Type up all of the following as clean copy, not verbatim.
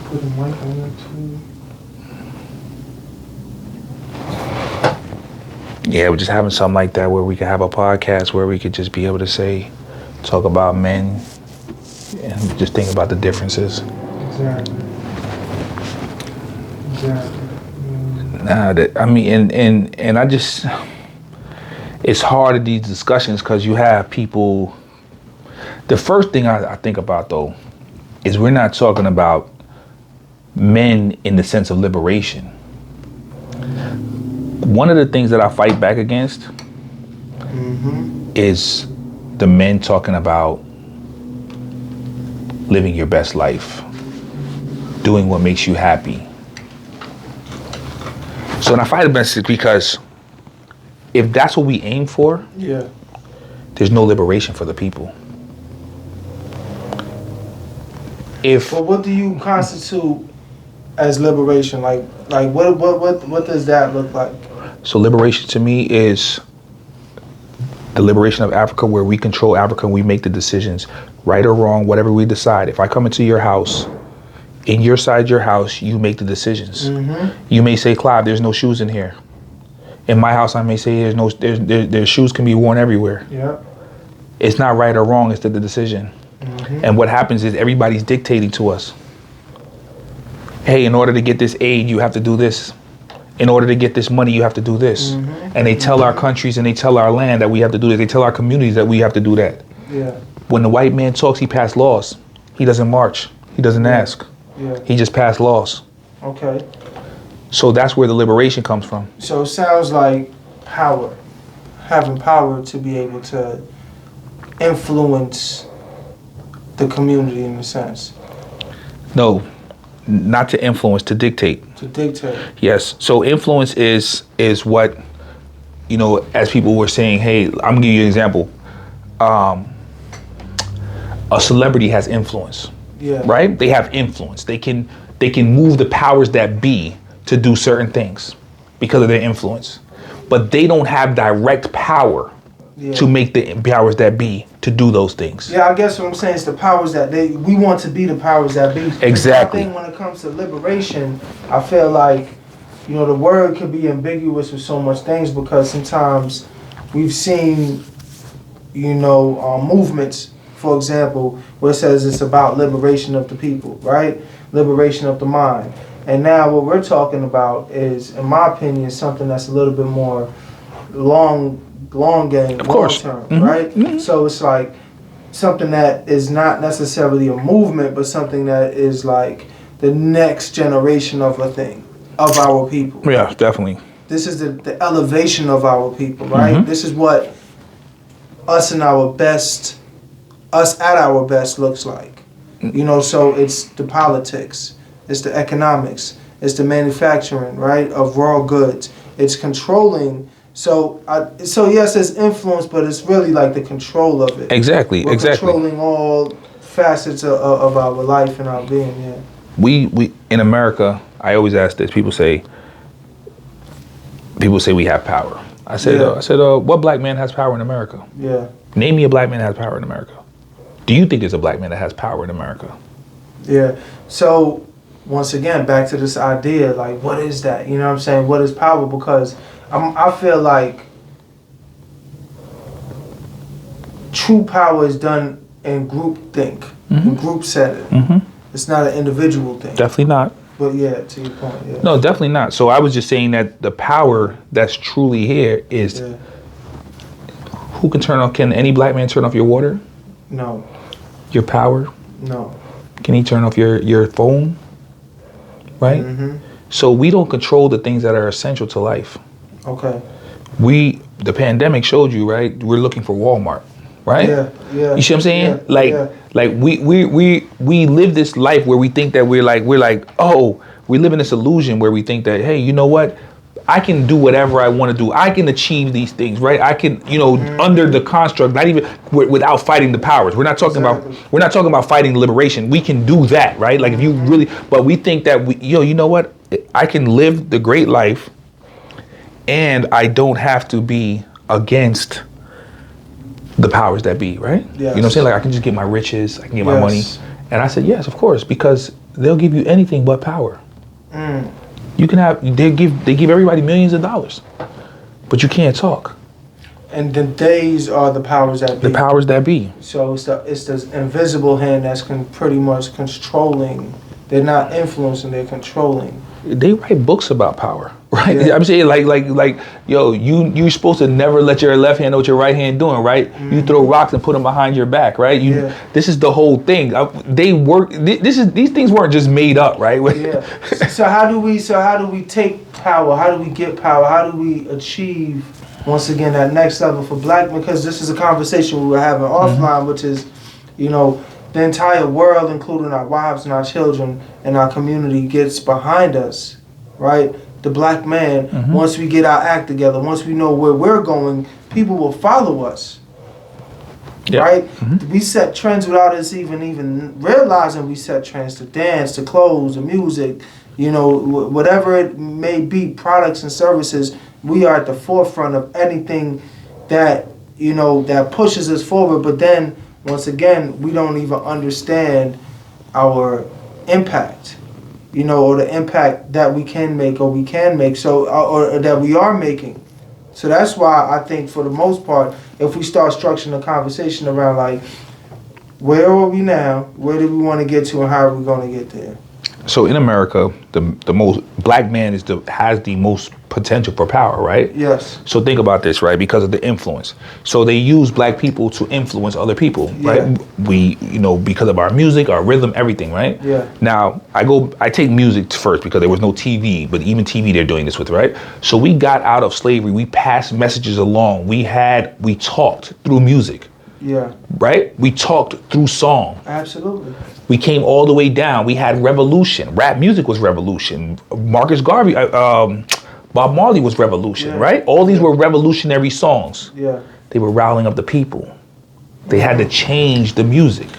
Put a mic on that too. Yeah, we're just having something like that where we could have a podcast where we could just be able to talk about men and just think about the differences. Exactly. And I just, it's hard in these discussions because you have people. The first thing I think about though is we're not talking about men in the sense of liberation. One of the things that I fight back against is the men talking about living your best life, doing what makes you happy. So when I fight against it, because if that's what we aim for, there's no liberation for the people. But what do you constitute as liberation? Like what does that look like? So liberation to me is the liberation of Africa, where we control Africa and we make the decisions, right or wrong, whatever we decide. If I come into your house, inside your house, you make the decisions. You may say, Clive, there's no shoes in here. In my house, I may say there's shoes can be worn everywhere. Yeah. It's not right or wrong, it's the decision. And what happens is everybody's dictating to us. Hey, in order to get this aid, you have to do this. In order to get this money, you have to do this. And they tell our countries and they tell our land that we have to do this. They tell our communities that we have to do that. Yeah. When the white man talks, he passed laws. He doesn't march. He doesn't ask. Yeah. He just passed laws. Okay. So that's where the liberation comes from. So it sounds like power. Having power to be able to influence the community in a sense. No, not to influence, to dictate. To dictate. Yes. So influence is what, as people were saying, hey, I'm gonna give you an example. A celebrity has influence. Yeah. Right? They have influence. They can move the powers that be to do certain things because of their influence. But they don't have direct power to make the powers that be to do those things. Yeah, I guess what I'm saying is the powers that we want to be the powers that be. Exactly. I think when it comes to liberation, I feel like, the word could be ambiguous with so much things because sometimes we've seen, movements, for example, where it says it's about liberation of the people, right? Liberation of the mind. And now what we're talking about is, in my opinion, something that's a little bit more long game, of course, long term, right? So it's like something that is not necessarily a movement, but something that is like the next generation of a thing, of our people. Yeah, definitely. This is the elevation of our people, right? This is what us at our best looks like. So it's the politics, it's the economics, it's the manufacturing, right, of raw goods. It's controlling. So yes, it's influence, but it's really like the control of it. Exactly. We're controlling all facets of our life and our being. Yeah. We in America, I always ask this. People say we have power. I said, what black man has power in America? Yeah. Name me a black man that has power in America. Do you think there's a black man that has power in America? Yeah. So once again, back to this idea, like, what is that? You know what I'm saying? What is power? Because I feel like true power is done in group think, in group setting. It's not an individual thing. Definitely not. But yeah, to your point, yeah. No, definitely not. So I was just saying that the power that's truly here is who can any black man turn off your water? No. Your power? No. Can he turn off your phone? Right? So we don't control the things that are essential to life. Okay. The pandemic showed you, right? We're looking for Walmart, right? Yeah. You see what I'm saying? Like we live this life where we think that we're like, oh, we live in this illusion where we think that, hey, you know what? I can do whatever I want to do. I can achieve these things, right? I can, under the construct, not even without fighting the powers. We're not talking about fighting liberation. We can do that, right? Like if you really, but we think that you know what? I can live the great life and I don't have to be against the powers that be, right? Yes. You know what I'm saying? Like I can just get my riches, I can get my money. And I said, yes, of course, because they'll give you anything but power. You can have they give everybody millions of dollars, but you can't talk. And the days are the powers that be. The powers that be. So it's the invisible hand that's pretty much controlling. They're not influencing, they're controlling. They write books about power, right? Yeah. I'm saying like, yo, you're supposed to never let your left hand know what your right hand doing, right? You throw rocks and put them behind your back, right? This is the whole thing. They work. These things weren't just made up, right? Yeah. So how do we take power? How do we get power? How do we achieve once again that next level for black? Because this is a conversation we were having offline, which is, the entire world, including our wives and our children and our community, gets behind us, right? The black man, once we get our act together, once we know where we're going, people will follow us, right? We set trends without us even realizing we set trends, to dance, to clothes, to music, whatever it may be, products and services. We are at the forefront of anything that, that pushes us forward, but then once again, we don't even understand our impact, or the impact that we can make or that we are making. So that's why I think for the most part, if we start structuring a conversation around like, where are we now? Where do we want to get to, and how are we going to get there? So in America, the most black man has the most potential for power, right? Yes. So think about this, right? Because of the influence. So they use black people to influence other people, right? We, because of our music, our rhythm, everything, right? Yeah. Now I take music first because there was no TV, but even TV they're doing this with, right? So we got out of slavery. We passed messages along. We talked through music. Yeah. Right? We talked through song. Absolutely. We came all the way down. We had revolution. Rap music was revolution. Marcus Garvey, Bob Marley was revolution, right? All these were revolutionary songs. Yeah. They were riling up the people. They had to change the music,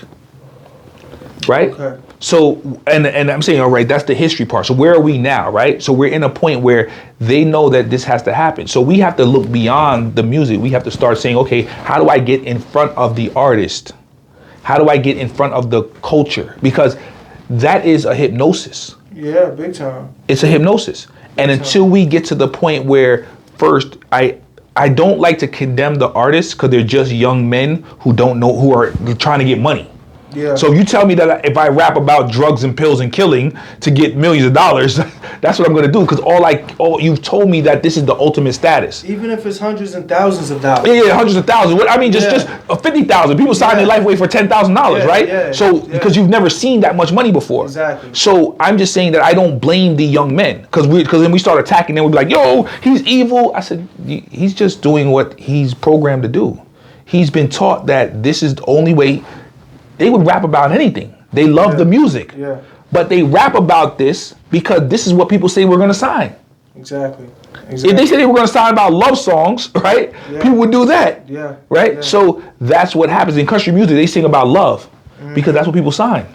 right? Okay. So, and I'm saying, all right, that's the history part. So where are we now, right? So we're in a point where they know that this has to happen. So we have to look beyond the music. We have to start saying, okay, how do I get in front of the artist? How do I get in front of the culture? Because that is a hypnosis. Yeah, big time. It's a hypnosis. And until we get to the point where first, I don't like to condemn the artists because they're just young men who don't know, who are trying to get money. Yeah. So if you tell me that if I rap about drugs and pills and killing to get millions of dollars, that's what I'm going to do. Because you've told me that this is the ultimate status. Even if it's hundreds and thousands of dollars. Yeah, hundreds of thousands. I mean, just 50,000. People sign their life away for $10,000, right? Yeah, so because you've never seen that much money before. Exactly. So I'm just saying that I don't blame the young men because then we start attacking them. We'll be like, yo, he's evil. I said, he's just doing what he's programmed to do. He's been taught that this is the only way. They would rap about anything. They love the music. Yeah. But they rap about this because this is what people say we're going to sign. Exactly. If they said they were going to sign about love songs, right? Yeah. People would do that. Yeah. Right? Yeah. So that's what happens in country music. They sing about love because that's what people sign.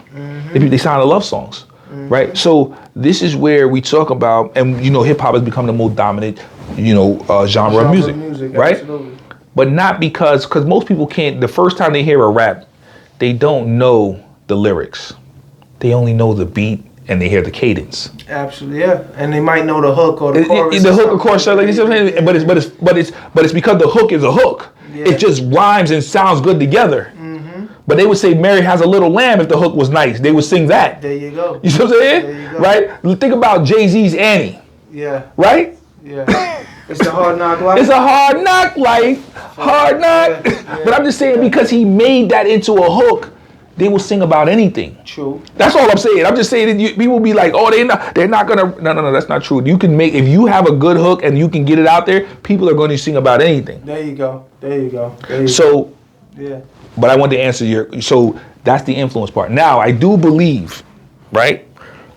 They sign the love songs. Right? So this is where we talk about, and hip hop has become the most dominant, genre of music. Right? Absolutely. But not because most people can't, the first time they hear a rap, they don't know the lyrics. They only know the beat and they hear the cadence. Absolutely, yeah. And they might know the hook or the chorus. The hook, of course, like you see what I'm saying? But it's because the hook is a hook. Yeah. It just rhymes and sounds good together. But they would say Mary Has a Little Lamb if the hook was nice. They would sing that. There you go. You see what I'm saying? There you go. Right? Think about Jay-Z's Annie. Yeah. Right? Yeah. It's the hard knock life. It's a hard knock life. Hard knock. Yeah. But I'm just saying because he made that into a hook, they will sing about anything. True. That's all I'm saying. I'm just saying that people will be like, oh, they're not gonna. No, that's not true. You can if you have a good hook and you can get it out there, people are going to sing about anything. There you go. So, yeah. But I want to answer so that's the influence part. Now, I do believe, right?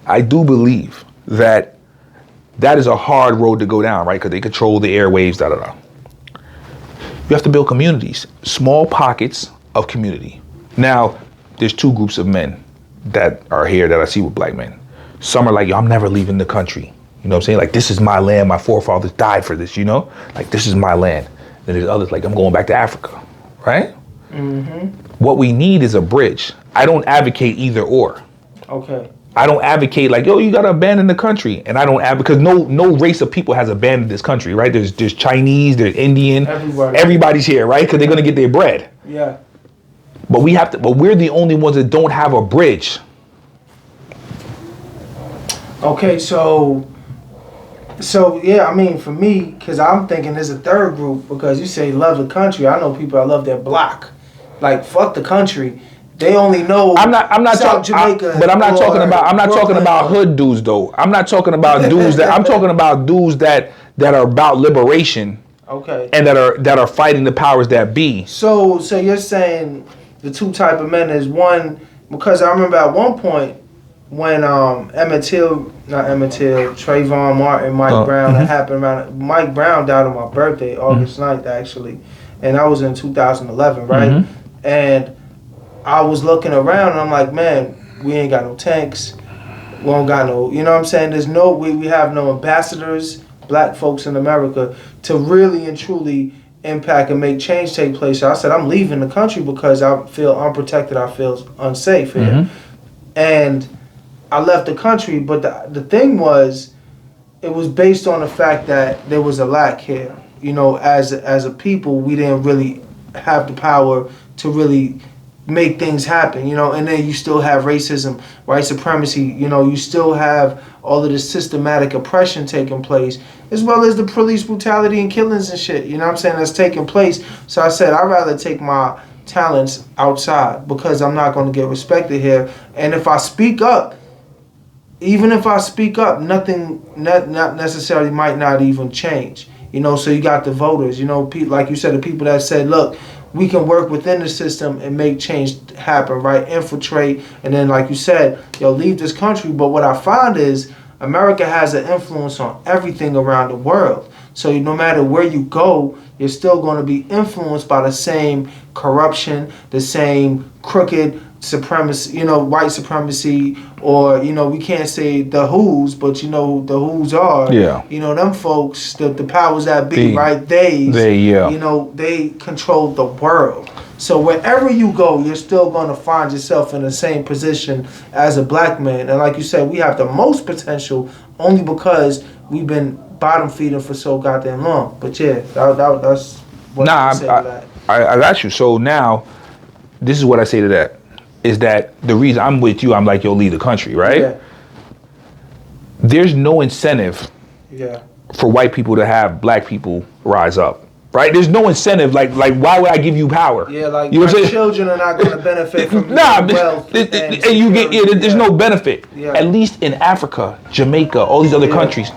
I do believe that is a hard road to go down, right? Because they control the airwaves, You have to build communities, small pockets of community. Now, there's two groups of men that are here that I see with black men. Some are like, yo, I'm never leaving the country. You know what I'm saying? Like, this is my land. My forefathers died for this, Like, this is my land. Then there's others like, I'm going back to Africa, right? What we need is a bridge. I don't advocate either or. Okay. I don't advocate like, yo, you gotta abandon the country, and I don't because no race of people has abandoned this country, right? There's Chinese, there's Indian, everybody's here, right? Because they're gonna get their bread. Yeah. But we're the only ones that don't have a bridge. Okay, so yeah, I mean, for me, because I'm thinking there's a third group, because you say love the country. I know people that love their block, like fuck the country. They only know. I'm not talking about hood dudes though. I'm not talking about dudes I'm talking about dudes that are about liberation. Okay. And that are fighting the powers that be. So you're saying the two type of men is one, because I remember at one point when Trayvon Martin, Mike Brown, that happened around. Mike Brown died on my birthday, August 9th actually, and that was in 2011, right? And I was looking around and I'm like, man, we ain't got no tanks. We don't got no, you know what I'm saying? There's no, we have no ambassadors, black folks in America, to really and truly impact and make change take place. So I said, I'm leaving the country because I feel unprotected. I feel unsafe here. And I left the country, but the thing was, it was based on the fact that there was a lack here. You know, as a people, we didn't really have the power to really make things happen, you know, and then you still have racism, white supremacy, you know, you still have all of this systematic oppression taking place, as well as the police brutality and killings and shit, you know what I'm saying, that's taking place. So I said, I'd rather take my talents outside because I'm not going to get respected here. And if I speak up, even if I speak up, nothing, not necessarily might not even change, you know. So you got the voters, you know, like you said, the people that said, look, we can work within the system and make change happen, right? Infiltrate, and then, like you said, leave this country. But what I find is America has an influence on everything around the world. So no matter where you go, you're still going to be influenced by the same corruption, the same crooked supremacy, you know, white supremacy, or, you know, we can't say the who's, but you know the who's are. Yeah. You know, them folks, the powers that be, right? You know, they control the world. So wherever you go, you're still going to find yourself in the same position as a black man. And like you said, we have the most potential only because we've been bottom feeding for so goddamn long. But yeah, that's what I say to that. I got you. So now, this is what I say to that. Is that the reason I'm with you, I'm like, yo, leave the country, right? Yeah. There's no incentive for white people to have black people rise up, right? There's no incentive, like why would I give you power? Yeah, like you know my children are not going to benefit from wealth. And you get, there's no benefit. Yeah. At least in Africa, Jamaica, all these other countries,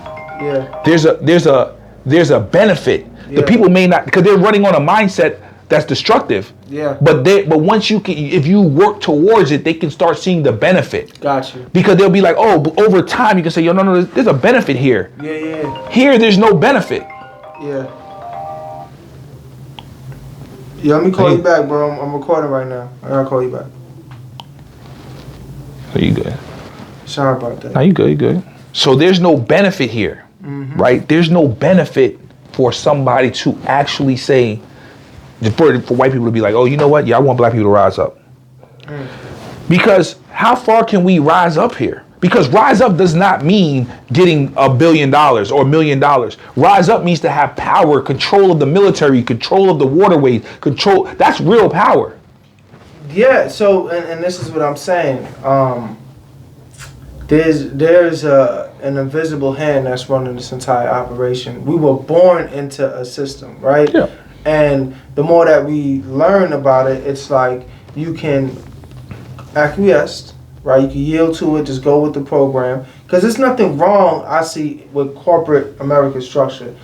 there's a benefit. Yeah. The people may not, because they're running on a mindset that's destructive. Yeah. But once you can, if you work towards it, they can start seeing the benefit. Got you. Because they'll be like, oh, but over time you can say, yo, no, there's a benefit here. Yeah. Here, there's no benefit. Yeah. Yeah, let me call you back, bro. I'm recording right now. I gotta call you back. Are you good? Sorry about that. No, you good. So there's no benefit here, right? There's no benefit for somebody to actually say, for white people to be like, oh, you know what? Yeah, I want black people to rise up. Because how far can we rise up here? Because rise up does not mean getting $1 billion or $1 million. Rise up means to have power, control of the military, control of the waterways, control. That's real power. Yeah. So, and this is what I'm saying. There's an invisible hand that's running this entire operation. We were born into a system, right? Yeah. And the more that we learn about it, it's like you can acquiesce, right? You can yield to it, just go with the program. Because there's nothing wrong, I see, with corporate American structure.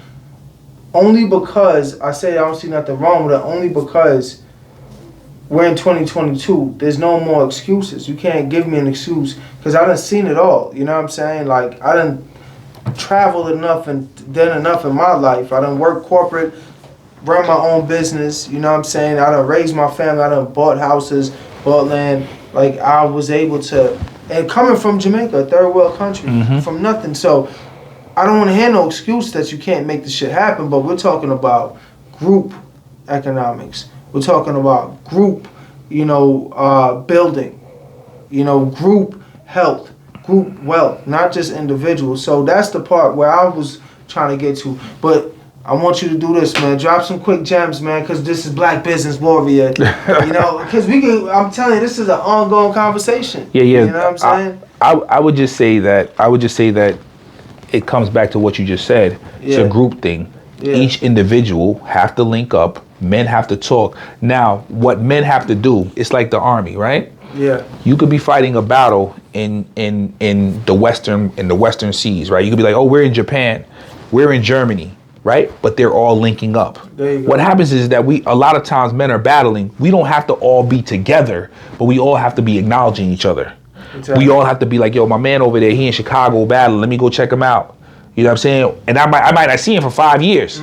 Only because, I say I don't see nothing wrong with it, only because we're in 2022. There's no more excuses. You can't give me an excuse, because I done seen it all. You know what I'm saying? Like, I done traveled enough and done enough in my life. I done worked corporate, run my own business, you know what I'm saying? I done raised my family, I done bought houses, bought land. Like, I was able to, and coming from Jamaica, a third world country, from nothing. So I don't want to hear no excuse that you can't make this shit happen, but we're talking about group economics. We're talking about group, building, group health, group wealth, not just individuals. So that's the part where I was trying to get to. But I want you to do this, man. Drop some quick gems, man, because this is Black Business Warrior. You know, because I'm telling you, this is an ongoing conversation. Yeah. You know what I'm saying? I would just say that it comes back to what you just said. It's a group thing. Yeah. Each individual have to link up. Men have to talk. Now, what men have to do, it's like the army, right? Yeah. You could be fighting a battle in the western seas, right? You could be like, oh, we're in Japan, we're in Germany, right? But they're all linking up. There you go. What happens is that a lot of times men are battling. We don't have to all be together, but we all have to be acknowledging each other. Exactly. We all have to be like, yo, my man over there, he in Chicago battling. Let me go check him out. You know what I'm saying? And I might not see him for 5 years,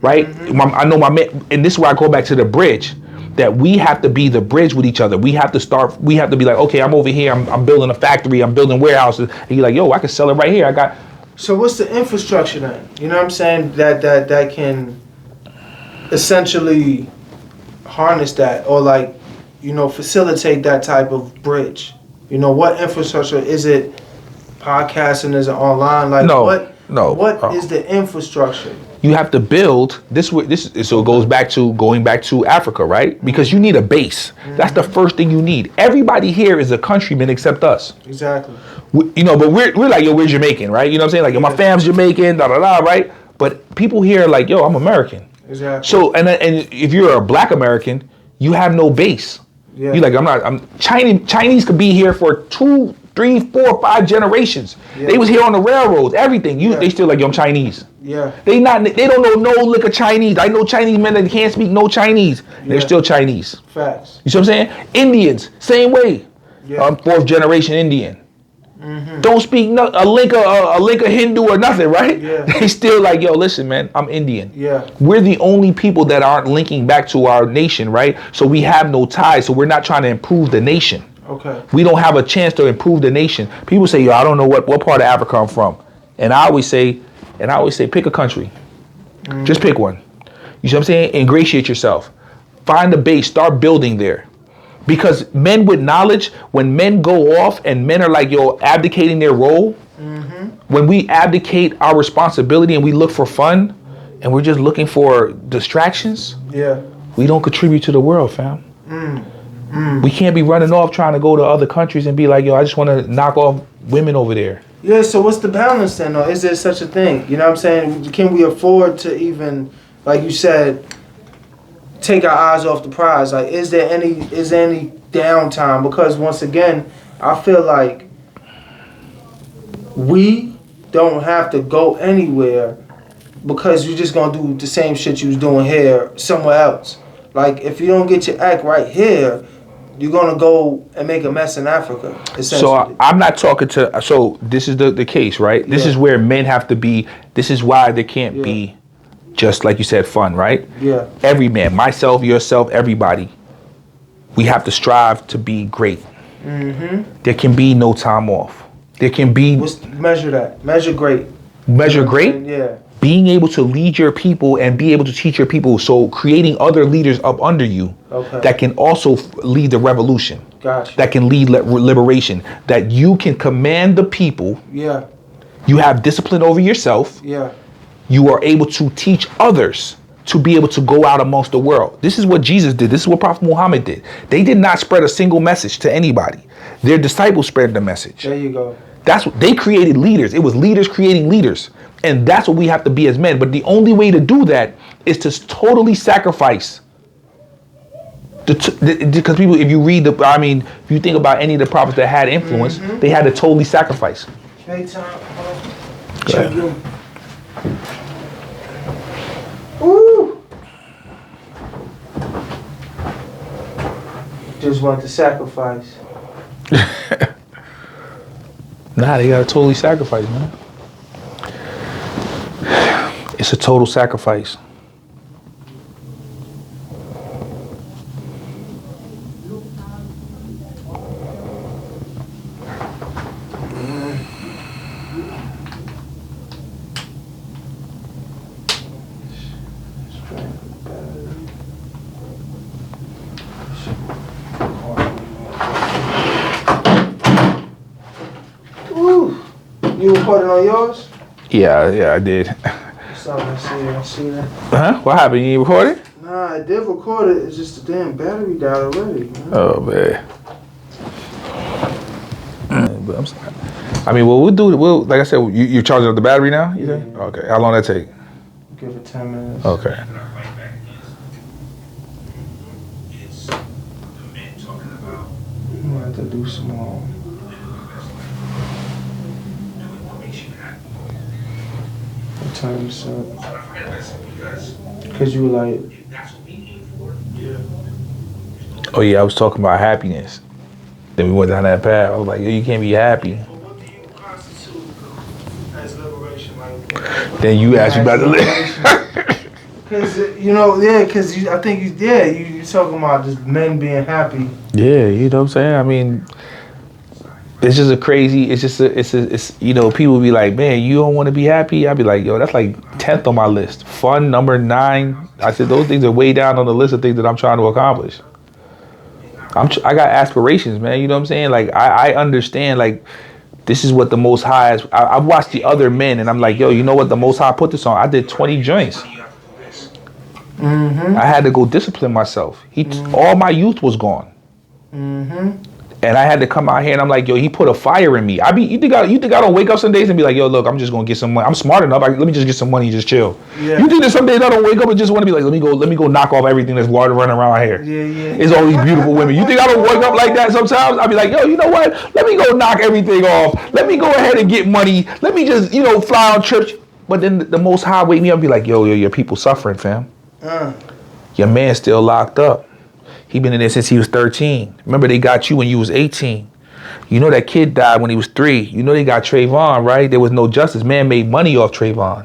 right? I know my man, and this is where I go back to the bridge. That we have to be the bridge with each other. We have to be like, okay, I'm over here, I'm building a factory, I'm building warehouses. And you're like, yo, I can sell it right here. So what's the infrastructure then? You know what I'm saying? That can essentially harness that or like, you know, facilitate that type of bridge. You know, what infrastructure is it? Podcasting, is it online? Like what is the infrastructure? You have to build so it goes back to Africa, right? Because you need a base. That's the first thing you need. Everybody here is a countryman except us. Exactly. But we're like, yo, we're Jamaican, right? You know what I'm saying? Like, yo, my fam's Jamaican, right? But people here are like, yo, I'm American. Exactly. So and if you're a Black American, you have no base. Yeah. You're like, I'm Chinese could be here for 2, 3, 4, 5 generations. Yeah. They was here on the railroads, everything. They still like, yo, I'm Chinese. Yeah. They don't know no lick of Chinese. I know Chinese men that can't speak no Chinese. Yeah. They're still Chinese. Facts. You see what I'm saying? Indians, same way. Yeah. I'm 4th generation Indian. Mm-hmm. Don't speak a lick of Hindu or nothing, right? Yeah. They still like, yo, listen, man, I'm Indian. Yeah. We're the only people that aren't linking back to our nation, right? So we have no ties. So we're not trying to improve the nation. Okay. We don't have a chance to improve the nation. People say, yo, I don't know what part of Africa I'm from. And I always say, pick a country. Mm-hmm. Just pick one. You see what I'm saying? Ingratiate yourself. Find a base. Start building there. Because men with knowledge, when men go off and men are like, yo, abdicating their role, when we abdicate our responsibility and we look for fun and we're just looking for distractions, we don't contribute to the world, fam. We can't be running off trying to go to other countries and be like, yo, I just want to knock off women over there. Yeah, so what's the balance then, though? Is there such a thing? You know what I'm saying? Can we afford to even, like you said, take our eyes off the prize? Like, is there any downtime? Because once again, I feel like we don't have to go anywhere because you're just gonna do the same shit you was doing here somewhere else. Like, if you don't get your act right here, you're gonna go and make a mess in Africa. So I'm not talking to. So this is the case, right? This is where men have to be. This is why there can't be, just like you said, fun, right? Yeah. Every man, myself, yourself, everybody, we have to strive to be great. Mm-hmm. There can be no time off. There can be. Measure that. Measure great. Measure great? Yeah. Being able to lead your people and be able to teach your people. So creating other leaders up under you that can also lead the revolution. Gotcha. That can lead liberation. That you can command the people. Yeah. You have discipline over yourself. Yeah. You are able to teach others to be able to go out amongst the world. This is what Jesus did. This is what Prophet Muhammad did. They did not spread a single message to anybody. Their disciples spread the message. There you go. That's what they created leaders. It was leaders creating leaders. And that's what we have to be as men. But the only way to do that is to totally sacrifice. Because people, if you read if you think about any of the prophets that had influence, they had to totally sacrifice. Big time. Check you. Ooh. Just want to sacrifice. Nah, they gotta totally sacrifice, man. It's a total sacrifice. You recorded on yours? Yeah, I did. I see that. Huh? What happened? You ain't recorded? Nah, I did record it. It's just the damn battery died already, man. Oh man. But I'm sorry. I mean, well, we'll like I said, you're charging up the battery now? You think? Yeah. Okay. How long that take? Give it 10 minutes. Okay. I'm gonna have to do some more. What time is up? Cause you were like, Oh yeah, I was talking about happiness. Then we went down that path. I was like, yo, you can't be happy. what do you constitute as liberation? Like, Then you asked me about the live. Cause you know, yeah. Cause I think you talking about just men being happy. Yeah, you know what I'm saying? I mean, it's just a crazy, it's you know, people be like, man, you don't want to be happy? I'd be like, yo, that's like 10th on my list. Fun, number 9. I said, those things are way down on the list of things that I'm trying to accomplish. I got aspirations, man, you know what I'm saying? Like, I understand, like, this is what the Most High is. I've watched the other men, and I'm like, yo, you know what the Most High put this on? I did 20 joints. Mm-hmm. I had to go discipline myself. All my youth was gone. Mm-hmm. And I had to come out here and I'm like, yo, he put a fire in me. You think I don't wake up some days and be like, yo, look, I'm just gonna get some money. I'm smart enough. Let me just get some money and just chill. Yeah. You think that some days I don't wake up and just want to be like, let me go knock off everything that's water running around here. Yeah. It's all these beautiful women. You think I don't wake up like that sometimes? I'll be like, yo, you know what? Let me go knock everything off. Let me go ahead and get money. Let me just, fly on trips. But then the Most High wake me up and be like, yo, your people suffering, fam. Your man's still locked up. He been in there since he was 13. Remember, they got you when you was 18. You know that kid died when he was 3. You know they got Trayvon, right? There was no justice. Man made money off Trayvon.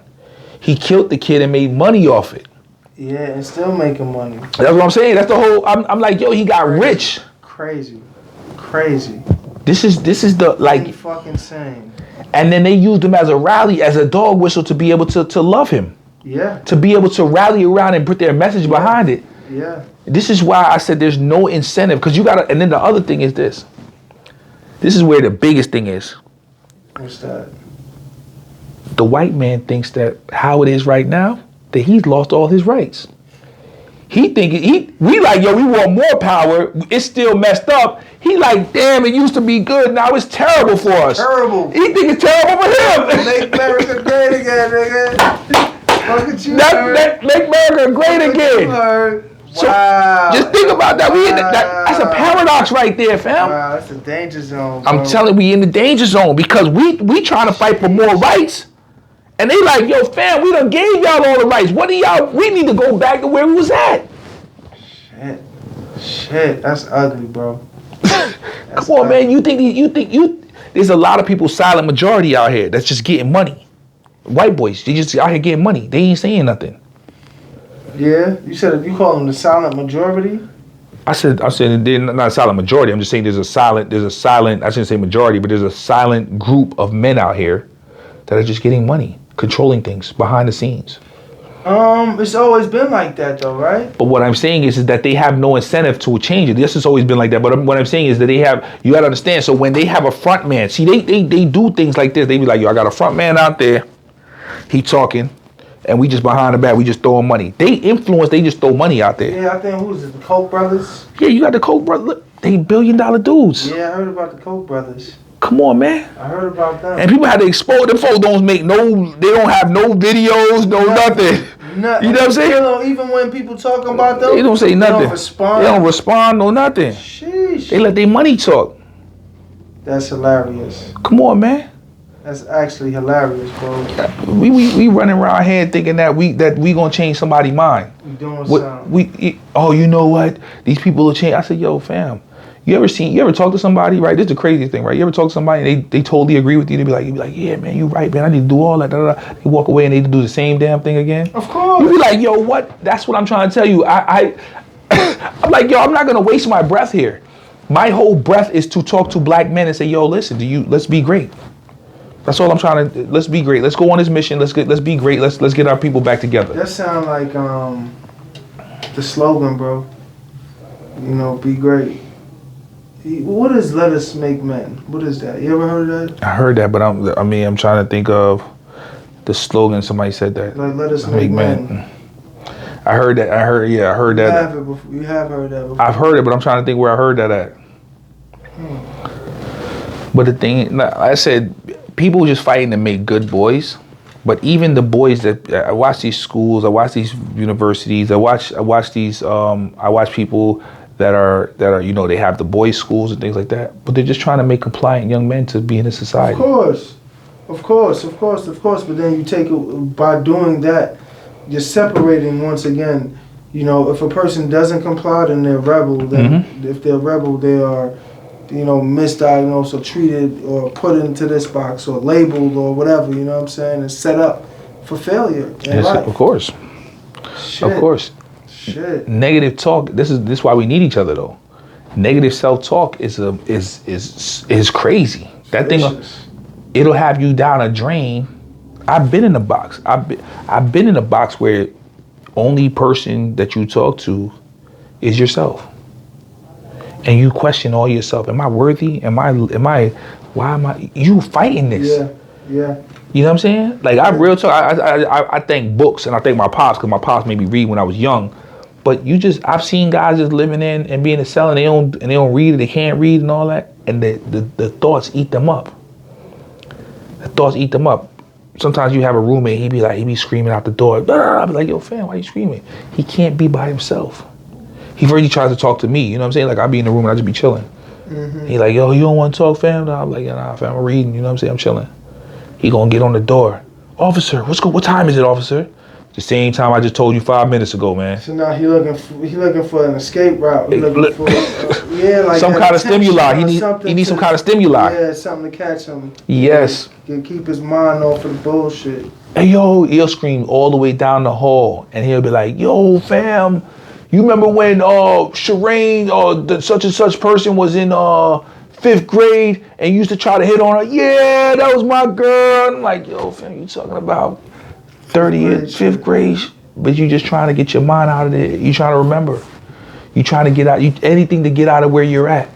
He killed the kid and made money off it. Yeah, and still making money. That's what I'm saying. That's the whole. I'm like, yo, he got rich. Crazy. This is the like. Fucking insane. And then they used him as a rally, as a dog whistle to be able to love him. Yeah. To be able to rally around and put their message behind it. Yeah. This is why I said there's no incentive, because you gotta. And then the other thing is this. This is where the biggest thing is. What's that? The white man thinks that how it is right now, that he's lost all his rights. We like, yo, we want more power. It's still messed up. He like, damn, it used to be good. Now it's terrible for us. Terrible. He think it's terrible for him. Make America great again, nigga. Look at you. Make America great again. So wow. Just think about that. That's a paradox right there, fam. Wow, that's a danger zone, bro. I'm telling you, we in the danger zone because we trying to fight for more rights. And they like, yo, fam, we done gave y'all all the rights. What do we need to go back to where we was at. Shit, that's ugly, bro. Come on, man. You think there's a lot of people, silent majority out here that's just getting money. White boys, they just out here getting money. They ain't saying nothing. Yeah, you call them the silent majority? I said they're not a silent majority. I'm just saying there's a silent, I shouldn't say majority, but there's a silent group of men out here that are just getting money, controlling things behind the scenes. It's always been like that though, right? But what I'm saying is that they have no incentive to change it. This has always been like that. But what I'm saying is that you gotta understand, so when they have a front man, see, they do things like this. They be like, yo, I got a front man out there, he talking, and we just behind the back, we just throwing money. They influence, they just throw money out there. Yeah, I think, who is it, the Koch brothers? Yeah, you got the Koch brothers. Look, they $1 billion dudes. Yeah, I heard about the Koch brothers. Come on, man. I heard about them. And people had to expose them folks. They don't have no videos, nothing. You know what I'm saying? Even when people talking about them, they don't say nothing. They don't respond. They don't respond, no nothing. Sheesh. They let their money talk. That's hilarious. Come on, man. That's actually hilarious, bro. We running around here thinking that we gonna change somebody's mind. We doing something. You know what? These people will change. I said, yo, fam. You ever talk to somebody, right? This is the craziest thing, right? You ever talk to somebody and they totally agree with you? They be like, yeah, man, you right, man. I need to do all that. Da, da, da. They walk away and they do the same damn thing again. Of course. You be like, yo, what? That's what I'm trying to tell you. I'm like, yo, I'm not gonna waste my breath here. My whole breath is to talk to black men and say, yo, listen, let's be great. That's all I'm trying to. Let's be great. Let's go on this mission. Let's be great. Let's get our people back together. That sound like the slogan, bro. Be great. What is "Let Us Make Men"? What is that? You ever heard of that? I heard that, but I'm trying to think of the slogan. Somebody said that. Like "Let Us Make Men." I heard that. I heard You that. have it before. You have heard that before. I've heard it, but I'm trying to think where I heard that at. But the thing, like I said, people just fighting to make good boys. But even the boys that I watch these schools, I watch these universities, I watch people that are they have the boys' schools and things like that. But they're just trying to make compliant young men to be in this society. Of course. But then you take it by doing that, you're separating once again. You know, if a person doesn't comply, then they're rebel. Then if they're rebel, they are, misdiagnosed or treated or put into this box or labeled or whatever. You know what I'm saying? And set up for failure in life. Of course. Shit. Of course. Shit. Negative talk. This is why we need each other though. Negative self-talk is crazy. That thing, it'll have you down a drain. I've been in a box. I've been in a box where only person that you talk to is yourself, and you question all yourself. Am I worthy? Why am I? You fighting this? Yeah. You know what I'm saying? Like I real talk. I thank books and I thank my pops because my pops made me read when I was young. But I've seen guys just living in and being a cell and they don't read, they can't read and all that, and the thoughts eat them up. The thoughts eat them up. Sometimes you have a roommate, he be screaming out the door. I'll be like, yo, fam, why you screaming? He can't be by himself. He really tries to talk to me, you know what I'm saying? Like I'll be in the room and I just be chilling. He like, yo, you don't want to talk, fam? I'm like, yeah, nah, fam, I'm reading, you know what I'm saying? I'm chilling. He gonna get on the door. Officer, what time is it, officer? The same time I just told you 5 minutes ago, man. So now he looking for an escape route. He looking for like some kind of stimuli. He needs some kind of stimuli. Yeah, something to catch him. Yes. Can keep his mind off of the bullshit. Hey yo, he'll scream all the way down the hall, and he'll be like, "Yo, fam, you remember when Shireen or such and such person was in 5th grade and used to try to hit on her? Yeah, that was my girl." I'm like, "Yo, fam, you talking about 5th grade, but you just trying to get your mind out of it. You trying to remember. You trying to get out. Anything to get out of where you're at."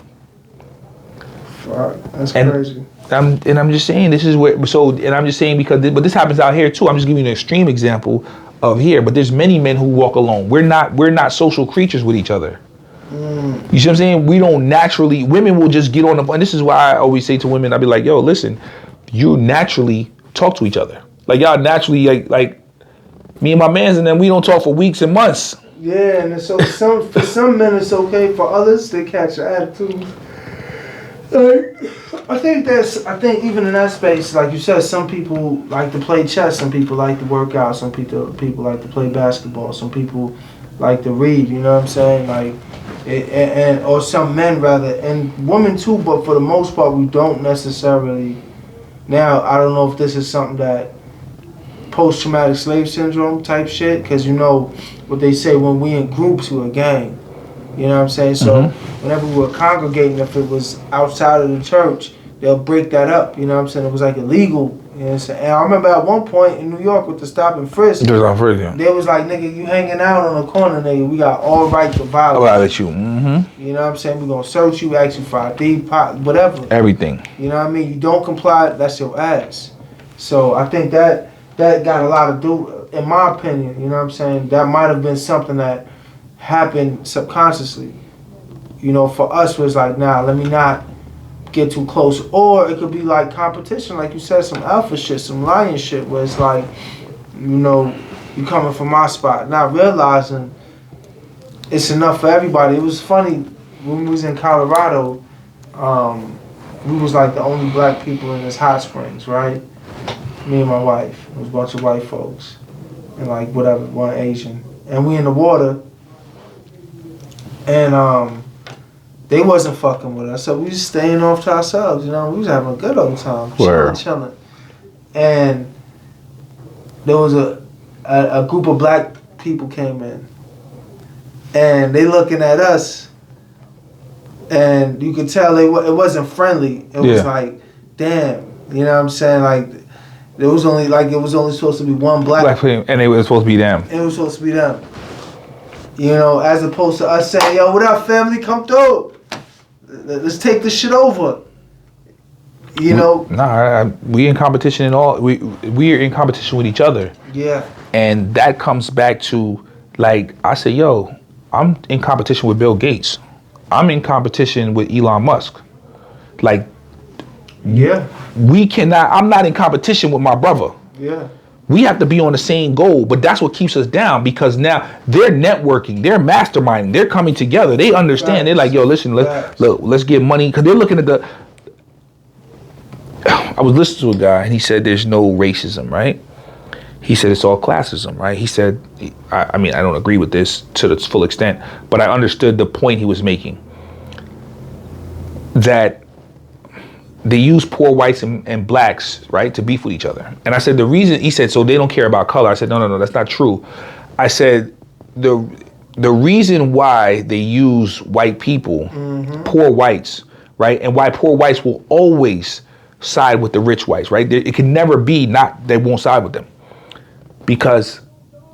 Fuck, that's crazy. I'm just saying this is where. And I'm just saying but this happens out here too. I'm just giving you an extreme example of here. But there's many men who walk alone. We're not social creatures with each other. You see what I'm saying? We don't naturally. Women will just get on the. And this is why I always say to women, I'll be like, yo, listen, you naturally talk to each other. Like y'all naturally like me and my mans, and then we don't talk for weeks and months. Yeah, and so for some men it's okay. For others, they catch your attitude. I think even in that space, like you said, some people like to play chess, some people like to work out, some people like to play basketball, some people like to read. You know what I'm saying? Like, or some men rather, and women too. But for the most part, we don't necessarily. Now I don't know if this is something that post-traumatic slave syndrome type shit, because you know what they say, when we in groups, we're a gang. You know what I'm saying? So whenever we were congregating, if it was outside of the church, they'll break that up. You know what I'm saying? It was like illegal. You know what I'm saying? And I remember at one point in New York with the stop and frisk, they was like, nigga, you hanging out on the corner, nigga, we got all right to violate you. You know what I'm saying? We're going to search you, ask you for ID, whatever. Everything. You know what I mean? You don't comply, that's your ass. So I think that got a lot to do, in my opinion, you know what I'm saying? That might have been something that happened subconsciously. You know, for us was like, nah, let me not get too close. Or it could be like competition, like you said, some alpha shit, some lion shit, where it's like, you know, you coming from my spot, not realizing it's enough for everybody. It was funny, when we was in Colorado, we was like the only black people in this hot springs, right? Me and my wife. It was a bunch of white folks. And like whatever, one Asian. And we in the water. And they wasn't fucking with us. So we was staying off to ourselves, you know. We was having a good old time. Chilling. And there was a group of black people came in. And they looking at us. And you could tell it wasn't friendly. It was like, damn. You know what I'm saying? Like, it was only supposed to be one black people, and it was supposed to be them. It was supposed to be them. You know, as opposed to us saying, yo, what up, family? Come through. Let's take this shit over. You know. Nah, we in competition in all. We're in competition with each other. Yeah. And that comes back to, like, I say, yo, I'm in competition with Bill Gates. I'm in competition with Elon Musk. Like, yeah, I'm not in competition with my brother. Yeah. We have to be on the same goal, but that's what keeps us down, because now they're networking, they're masterminding, they're coming together. They understand. Facts. They're like, yo, listen, let's get money, because they're looking at I was listening to a guy and he said there's no racism, right? He said it's all classism, right? He said, I mean, I don't agree with this to its full extent, but I understood the point he was making. That they use poor whites and blacks, right, to beef with each other. And I said the reason, he said, so they don't care about color. I said, no, that's not true. I said the reason why they use white people, poor whites, right, and why poor whites will always side with the rich whites, right? It can never be they won't side with them, because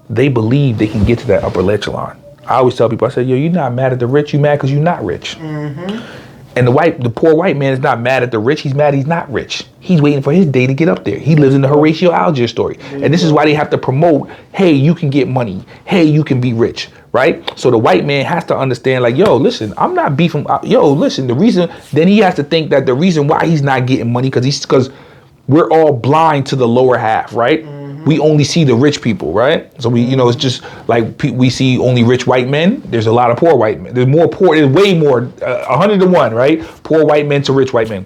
they believe they can get to that upper echelon. I always tell people, I say, yo, you're not mad at the rich, you mad because you're not rich. And the poor white man is not mad at the rich, he's mad he's not rich. He's waiting for his day to get up there. He lives in the Horatio Algier story. And this is why they have to promote, hey, you can get money. Hey, you can be rich, right? So the white man has to understand, like, yo, listen, I'm not beefing. Yo, listen, then he has to think that the reason why he's not getting money, because we're all blind to the lower half, right? We only see the rich people, right? So it's just like we see only rich white men. There's a lot of poor white men. There's way more, 100 to 1, right? Poor white men to rich white men.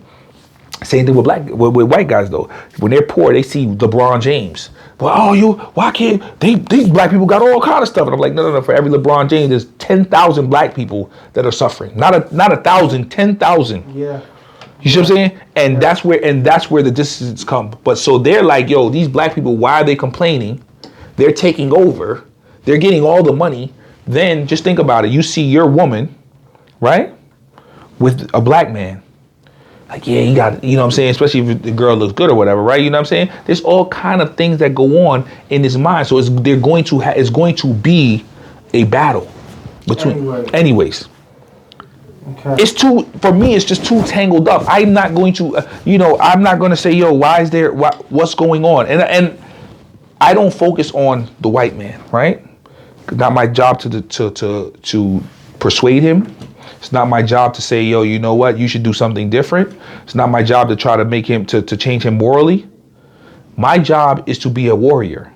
Same thing with white guys though. When they're poor, they see LeBron James. Well, why can't these black people got all kind of stuff? And I'm like, no. For every LeBron James, there's 10,000 black people that are suffering. Not 1,000, 10,000. Yeah. You see what I'm saying? And that's where the distance come. But so they're like, yo, these black people, why are they complaining? They're taking over. They're getting all the money. Then just think about it. You see your woman, right, with a black man. Like, yeah, you got, you know what I'm saying? Especially if the girl looks good or whatever, right? You know what I'm saying? There's all kind of things that go on in his mind. So it's going to be a battle between. Anyways. Okay. For me, it's just too tangled up. I'm not going to, I'm not going to say, yo, what's going on? And I don't focus on the white man, right? Not my job to persuade him. It's not my job to say, yo, you know what? You should do something different. It's not my job to try to make him, to change him morally. My job is to be a warrior.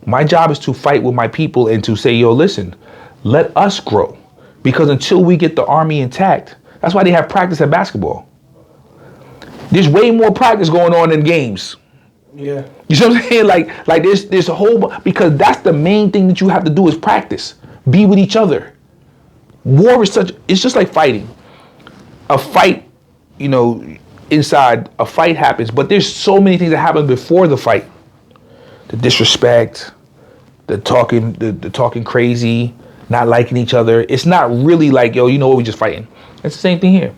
My job is to fight with my people and to say, yo, listen, let us grow. Because until we get the army intact, that's why they have practice at basketball. There's way more practice going on than games. Yeah. You see what I'm saying? Like there's a whole, because that's the main thing that you have to do is practice. Be with each other. War is it's just like fighting. A fight, inside a fight happens, but there's so many things that happen before the fight. The disrespect, the talking crazy, not liking each other. It's not really like, yo, you know what, we just fighting. It's the same thing here.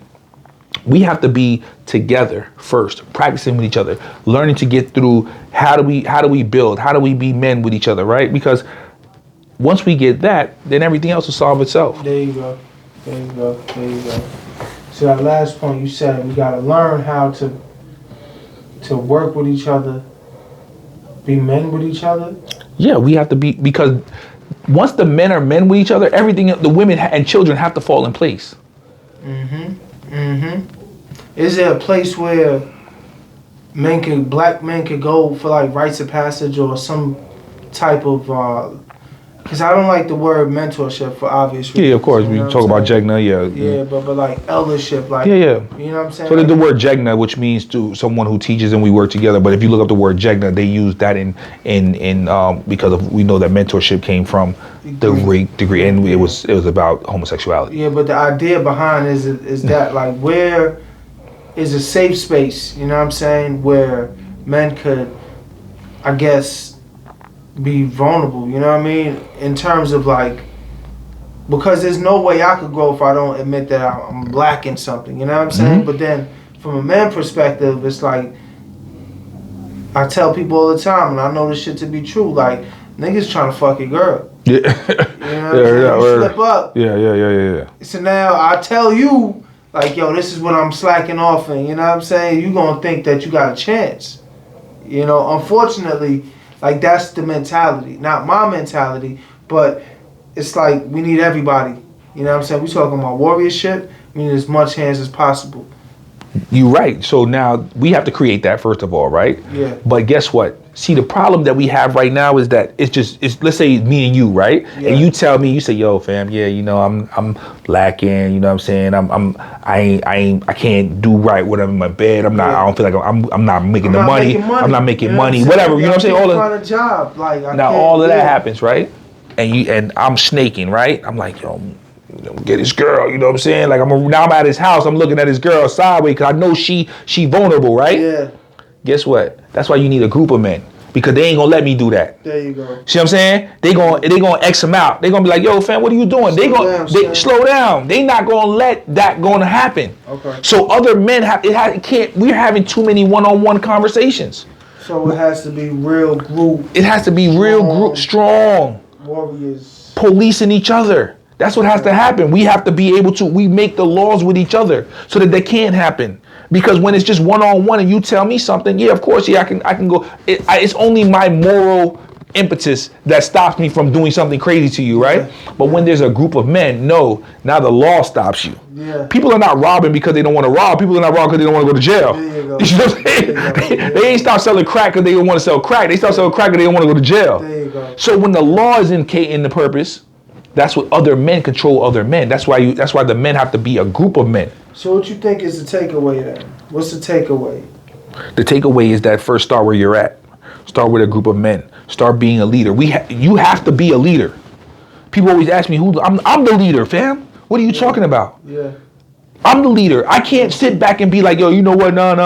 We have to be together first, practicing with each other, learning to get through how do we build, how do we be men with each other, right? Because once we get that, then everything else will solve itself. There you go. So that last point you said, we gotta learn how to work with each other, be men with each other. Yeah, we have to be, because once the men are men with each other, everything, the women and children have to fall in place. Is there a place where black men could go for like rites of passage or some type of, because I don't like the word mentorship for obvious reasons. Yeah, of course. We talk about Jegna, Yeah, but like eldership, like, yeah. You know what I'm saying? So there's the word Jegna, which means to someone who teaches and we work together. But if you look up the word Jegna, they use that in because we know that mentorship came from the degree, and it was about homosexuality. Yeah, but the idea behind is that like, where is a safe space, you know what I'm saying, where men could, I guess, be vulnerable, you know what I mean, in terms of like, because there's no way I could grow if I don't admit that I'm lacking something, you know what I'm saying? But then from a man perspective, it's like, I tell people all the time, and I know this shit to be true, like, niggas trying to fuck your girl. Yeah. You know what I'm saying? You slip up. Yeah. So now I tell you, like, yo, this is what I'm slacking off in, you know what I'm saying? You gonna think that you got a chance. You know, unfortunately, like, that's the mentality. Not my mentality, but it's like we need everybody. You know what I'm saying? We talking about warriorship. We need as much hands as possible. You're right. So now we have to create that first of all, right? Yeah. But guess what? See, the problem that we have right now is that it's let's say me and you, right? Yeah. And you tell me, you say, yo, fam, yeah, you know, I'm lacking, you know what I'm saying? I can't do right when I'm in my bed. I'm not, I don't feel like I'm not making the money. I'm not making money, whatever, you know what I'm saying? All find a job. Like, now all of that happens, right? And I'm snaking, right? I'm like, yo, get his girl, you know what I'm saying? Like now I'm at his house, I'm looking at his girl sideways because I know she vulnerable, right? Yeah. Guess what? That's why you need a group of men, because they ain't gonna let me do that. There you go. See what I'm saying? They gonna X him out. They gonna be like, yo, fam, what are you doing? Slow down. They not gonna let that gonna happen. Okay. So other men we're having too many one-on-one conversations. So it has to be real group. It has to be real group, strong. Warriors. Policing each other. That's what has to happen. We have to be able to, we make the laws with each other so that they can't happen. Because when it's just one-on-one and you tell me something, yeah, of course, yeah, I can go. It's only my moral impetus that stops me from doing something crazy to you, right? Yeah. But when there's a group of men, no, now the law stops you. Yeah. People are not robbing because they don't want to rob. People are not robbing because they don't want to go to jail. There you go. You know what I'm saying? They ain't stop selling crack because they don't want to sell crack. They start selling crack because they don't want to go to jail. There you go. So when the law is in the purpose, that's what other men control other men. That's why the men have to be a group of men. So what you think is the takeaway then? What's the takeaway? The takeaway is that first start where you're at. Start with a group of men. Start being a leader. You have to be a leader. People always ask me, I'm the leader, fam. What are you talking about? Yeah. I'm the leader. I can't sit back and be like, yo, you know what? Nah,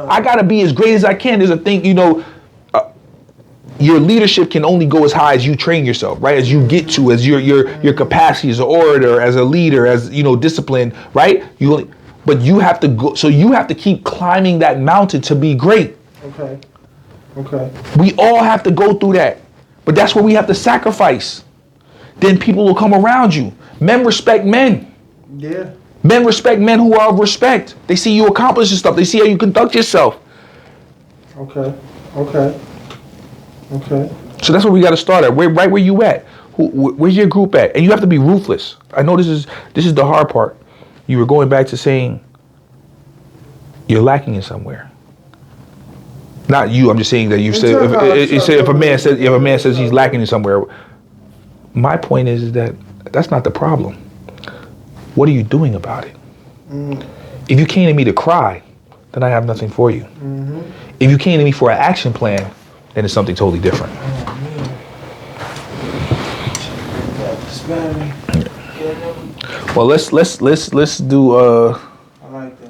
I gotta be as great as I can. There's a thing, you know. Your leadership can only go as high as you train yourself, right? As you get to, as your capacity as an orator, as a leader, as discipline, right? But you have to go. So you have to keep climbing that mountain to be great. Okay. We all have to go through that, but that's where we have to sacrifice. Then people will come around you. Men respect men. Yeah. Men respect men who are of respect. They see you accomplish stuff. They see how you conduct yourself. Okay. So that's where we got to start at. Right where you at? Where's your group at? And you have to be ruthless. I know this is the hard part. You were going back to saying you're lacking in somewhere. Not you. I'm just saying that you said if a man says he's lacking in somewhere. My point is that that's not the problem. What are you doing about it? If you came to me to cry, then I have nothing for you. Mm-hmm. If you came to me for an action plan, then it's something totally different. Well, let's do